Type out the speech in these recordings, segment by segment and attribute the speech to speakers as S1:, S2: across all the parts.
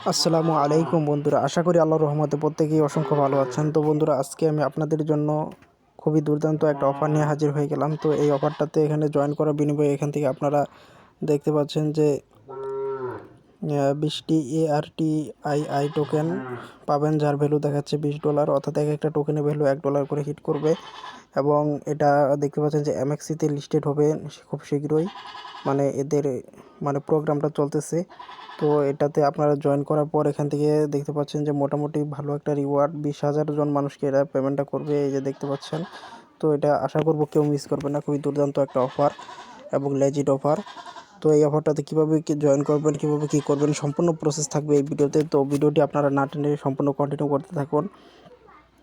S1: আসসালামু আলাইকুম বন্ধুরা, আশা করি আল্লাহর রহমতে প্রত্যেকেই অসংখ্য ভালো আছেন। তো বন্ধুরা, আজকে আমি আপনাদের জন্য খুবই দুর্দান্ত একটা অফার নিয়ে হাজির হয়ে গেলাম। তো এই অফারটাতে এখানে জয়েন করার বিনিময়ে এখান থেকে আপনারা দেখতে পাচ্ছেন যে 20টি ARTII টোকেন পাবেন, যার ভ্যালু দেখাচ্ছে $20, অর্থাৎ এক একটা টোকেনের ভ্যালু $1 করে হিট করবে। এবং এটা দেখতে পাচ্ছেন যে MXCতে লিস্টেড হবে খুব শীঘ্রই, মানে এদের প্রোগ্রামটা চলতেছে। তো এটাতে আপনারা জয়েন করার পর এখান থেকে দেখতে পাচ্ছেন যে মোটামুটি ভালো একটা রিওয়ার্ড, 20,000 জন মানুষকে এরা পেমেন্টটা করবে, এই যে দেখতে পাচ্ছেন। তো এটা আশা করব কেউ মিস করবে না, খুবই দুর্দান্ত একটা অফার এবং লেজিট অফার। তো এই অফারটাতে কীভাবে কি জয়েন করবেন, কীভাবে কী করবেন, সম্পূর্ণ প্রসেস থাকবে এই ভিডিওতে। তো ভিডিওটি আপনারা না টেনে সম্পূর্ণ কন্টিনিউ করতে থাকুন।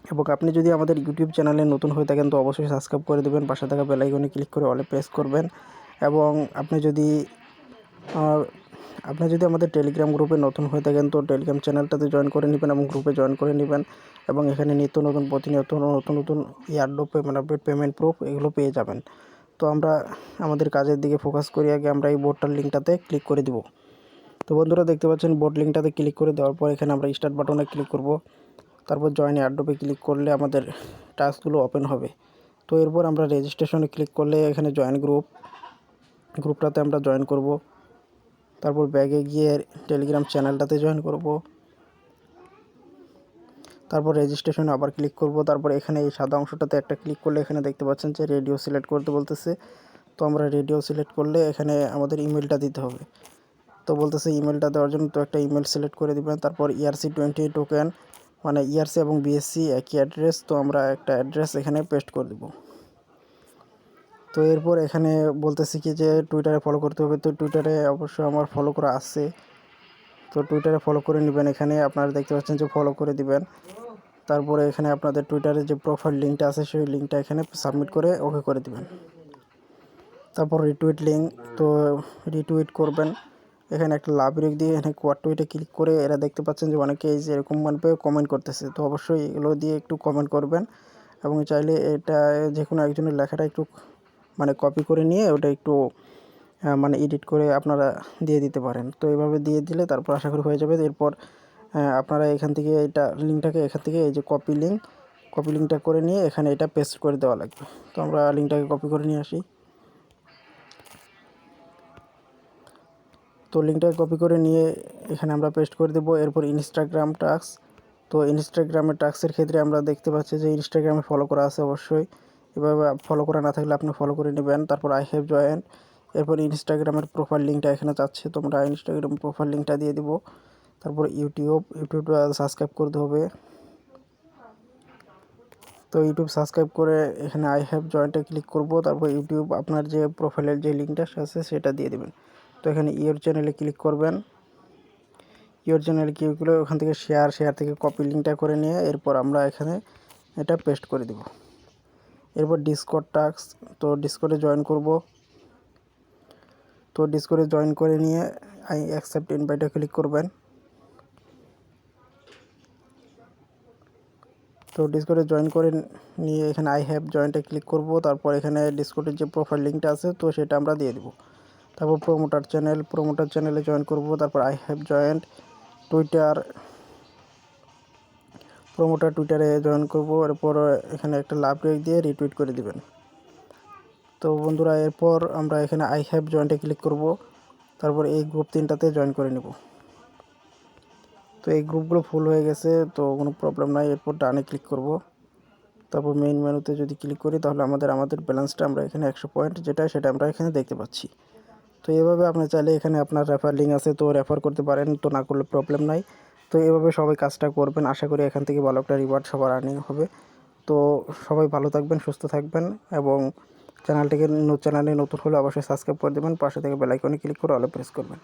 S1: এবং আপনি যদি আমাদের ইউটিউব চ্যানেলে নতুন হয়ে থাকেন তো অবশ্যই সাবস্ক্রাইব করে দেবেন, পাশে থাকা বেল আইকনে ক্লিক করে অলে প্রেস করবেন। এবং আপনি যদি আমাদের টেলিগ্রাম গ্রুপে নতুন হয়ে থাকেন তো টেলিগ্রাম চ্যানেলটাতে জয়েন করে নেবেন এবং গ্রুপে জয়েন করে নেবেন। এবং এখানে নিত্য নতুন প্রতিনিয়ত নতুন নতুন এয়ারড্রপ পেমেন্ট প্রুফ এগুলো পেয়ে যাবেন। তো আমরা আমাদের কাজের দিকে ফোকাস করি, আগে আমরা এই বোর্ডটার লিঙ্কটাতে ক্লিক করে দিব। তো বন্ধুরা, দেখতে পাচ্ছেন বোর্ড লিঙ্কটাতে ক্লিক করে দেওয়ার পর এখানে আমরা স্টার্ট বাটনে ক্লিক করব। তারপর জয়েন এয়ারড্রপে ক্লিক করলে আমাদের টাস্কগুলো ওপেন হবে। তো এরপর আমরা রেজিস্ট্রেশনে ক্লিক করলে এখানে জয়েন গ্রুপটাতে আমরা জয়েন করব। তারপর ব্যাগে গিয়ে টেলিগ্রাম চ্যানেলটাতে জয়েন করব। তারপর রেজিস্ট্রেশনে আবার ক্লিক করব। তারপর এখানে এই সাদা অংশটাতে একটা ক্লিক করলে এখানে দেখতে পাচ্ছেন যে রেডিও সিলেক্ট করতে বলতেছে। তো আমরা রেডিও সিলেক্ট করলে এখানে আমাদের ইমেলটা দিতে হবে। তো বলতেছে ইমেলটা দেওয়ার জন্য তো একটা ইমেল সিলেক্ট করে দিবেন। তারপর ERC20 টোকেন, মানে ERC এবং BSC একই অ্যাড্রেস, তো আমরা একটা অ্যাড্রেস এখানে পেস্ট করে দেব। তো এরপর এখানে বলতেছি কি যে টুইটারে ফলো করতে হবে। তো টুইটারে অবশ্যই আমার ফলো করা আছে, তো টুইটারে ফলো করে নেবেন। এখানে আপনারা দেখতে পাচ্ছেন যে ফলো করে দিবেন। তারপরে এখানে আপনাদের টুইটারে যে প্রোফাইল লিঙ্কটা আছে সেই লিঙ্কটা এখানে সাবমিট করে ওকে করে দিবেন। তারপর রিটুইট লিঙ্ক, তো রিটুইট করবেন। এখানে একটা লাভ রেখ দিয়ে এখানে কোয়াড টুইটে ক্লিক করে এরা দেখতে পাচ্ছেন যে অনেকে এই যে এরকম কমেন্ট করতেছে, তো অবশ্যই এগুলো দিয়ে একটু কমেন্ট করবেন। এবং চাইলে এটা যে কোনো একজনের লেখাটা একটু কপি করে নিয়ে ওটা একটু এডিট করে আপনারা দিয়ে দিতে পারেন। তো এইভাবে দিয়ে দিলে তারপর আশা করি হয়ে যাবে। এরপর আপনারা এখান থেকে এটা লিঙ্কটাকে এখান থেকে এই যে কপি লিঙ্কটা করে নিয়ে এখানে এটা পেস্ট করে দেওয়া লাগবে। তো আমরা লিঙ্কটাকে কপি করে নিয়ে আসি। তো লিঙ্কটাকে কপি করে নিয়ে এখানে আমরা পেস্ট করে দেবো। এরপর ইনস্টাগ্রাম টাস্ক, তো ইনস্টাগ্রামের টাস্কের ক্ষেত্রে আমরা দেখতে পাচ্ছি যে ইনস্টাগ্রামে ফলো করা আছে অবশ্যই। এভাবে ফলো করা না থাকলে আপনি ফলো করে নেবেন। তারপর আই হ্যাভ জয়েন্ট, এরপর ইনস্টাগ্রামের প্রোফাইল লিঙ্কটা এখানে চাচ্ছে, তোমরা ইনস্টাগ্রাম প্রোফাইল লিঙ্কটা দিয়ে দিব। তারপর ইউটিউবটা সাবস্ক্রাইব করতে হবে। তো ইউটিউব সাবস্ক্রাইব করে এখানে আই হ্যাভ জয়েন্টে ক্লিক করব। তারপর ইউটিউব আপনার যে প্রোফাইলের যে লিঙ্কটা আছে সেটা দিয়ে দেবেন। তো এখানে ইওর চ্যানেলে ক্লিক করবেন। ইওর চ্যানেলে ক্লিক করে ওখান থেকে শেয়ার থেকে কপি লিঙ্কটা করে নিয়ে এরপর আমরা এখানে এটা পেস্ট করে দেব। এরপর ডিসকর্ড টাস্ক, তো ডিসকর্ডে জয়েন করব। তো ডিসকর্ডে জয়েন করে নিয়ে আই অ্যাকসেপ্ট ইনভাইটে ক্লিক করবেন। তো ডিসকর্ডে জয়েন করে নিয়ে এখানে আই হ্যাভ জয়েন্টে ক্লিক করব। তারপর এখানে ডিসকর্ডের যে প্রোফাইল লিঙ্কটা আছে তো সেটা আমরা দিয়ে দেব। তারপর প্রোমোটার চ্যানেলে জয়েন করব। তারপর আই হ্যাভ জয়েন্ট টুইটারে জয়েন করব। এরপর এখানে একটা লাভ রেখ দিয়ে রিটুইট করে দিবেন। তো বন্ধুরা, এরপর আমরা এখানে আই হ্যাভ জয়েন্টে ক্লিক করব। তারপর এই গ্রুপ 3টাতে জয়েন করে নেব। তো এই গ্রুপগুলো ফুল হয়ে গেছে, তো কোনো প্রবলেম নাই। এরপর ডানে ক্লিক করব। তারপর মেইন মেনুতে যদি ক্লিক করি তাহলে আমাদের ব্যালেন্সটা আমরা এখানে 100 পয়েন্ট সেটা আমরা এখানে দেখতে পাচ্ছি। তো এভাবে আপনি চাইলে এখানে আপনার রেফার লিঙ্ক আছে তো রেফার করতে পারেন, তো না করলে প্রবলেম নাই। তো এভাবে সবাই কাজটা করবেন, আশা করি এখান থেকে ভালো একটা রিওয়ার্ড সবার আর্নিং হবে। তো সবাই ভালো থাকবেন, সুস্থ থাকবেন এবং চ্যানেলে নতুন হলে অবশ্যই সাবস্ক্রাইব করে দেবেন, পাশে থেকে বেল আইকনে ক্লিক করে অলে প্রেস করবেন।